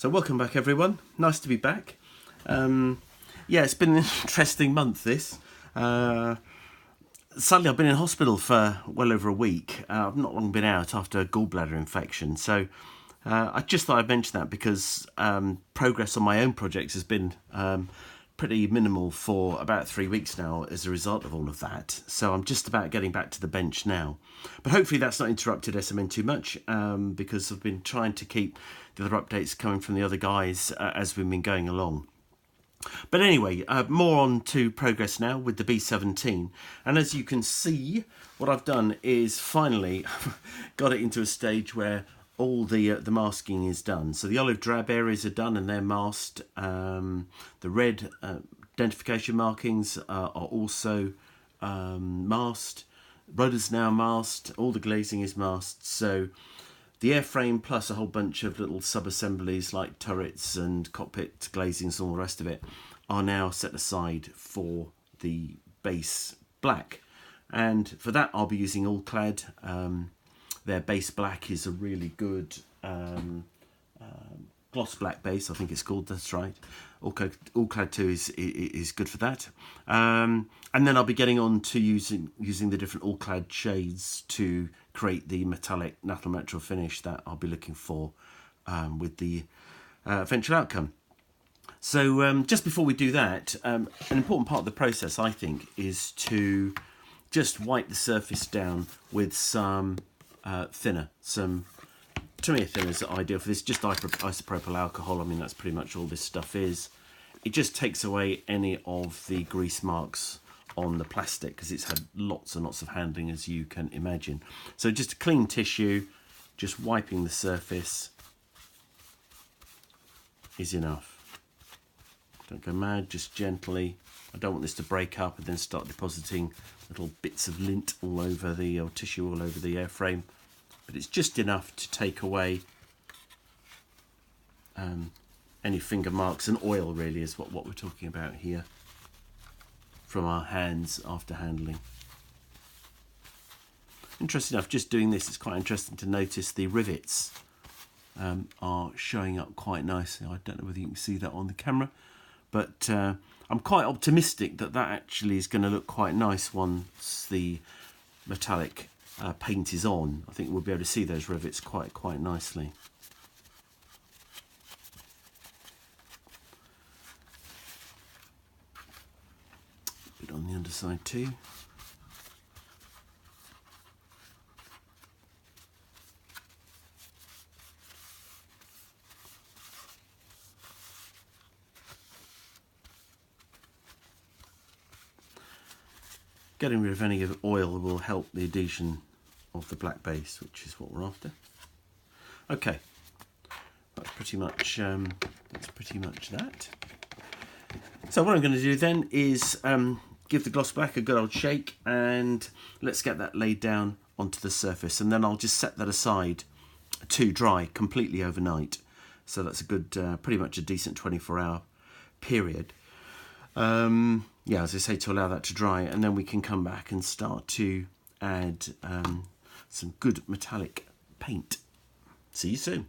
So welcome back everyone, nice to be back. Yeah, it's been an interesting month this. Sadly I've been in hospital for well over a week. I've not long been out after a gallbladder infection, so I just thought I'd mention that because progress on my own projects has been pretty minimal for about 3 weeks now as a result of all of that. So I'm just about getting back to the bench now. But hopefully that's not interrupted SMN too much because I've been trying to keep the other updates coming from the other guys as we've been going along. But anyway, more on to progress now with the B17. And as you can see, what I've done is finally got it into a stage where all the masking is done. So the olive drab areas are done and they're masked. The red identification markings are also masked. Rudder's now masked. All the glazing is masked. So the airframe plus a whole bunch of little sub-assemblies like turrets and cockpit glazings and all the rest of it are now set aside for the base black. And for that I'll be using all clad. Their base black is a really good gloss black base, I think it's called, that's right. All clad 2 is good for that. And then I'll be getting on to using the different all clad shades to create the metallic natural metal finish that I'll be looking for with the eventual outcome. So just before we do that, an important part of the process I think is to just wipe the surface down with some thinner. To me, a thinner is ideal for this, just isopropyl alcohol. I mean, that's pretty much all this stuff is. It just takes away any of the grease marks on the plastic because it's had lots and lots of handling, as you can imagine. So just a clean tissue, just wiping the surface is enough. Don't go mad, just gently. I don't want this to break up and then start depositing little bits of lint all over the, or tissue all over the airframe. But it's just enough to take away any finger marks, and oil really is what we're talking about here from our hands after handling. Interesting enough, just doing this, it's quite interesting to notice the rivets are showing up quite nicely. I don't know whether you can see that on the camera, but I'm quite optimistic that that actually is going to look quite nice once the metallic paint is on. I think we'll be able to see those rivets quite nicely. Bit on the underside too. Getting rid of any of the oil will help the adhesion of the black base, which is what we're after. Okay, that's pretty much that. So what I'm going to do then is give the gloss black a good old shake, and let's get that laid down onto the surface, and then I'll just set that aside to dry completely overnight. So that's a good, pretty much a decent 24-hour period. Yeah, as I say, to allow that to dry, and then we can come back and start to add some good metallic paint. See you soon.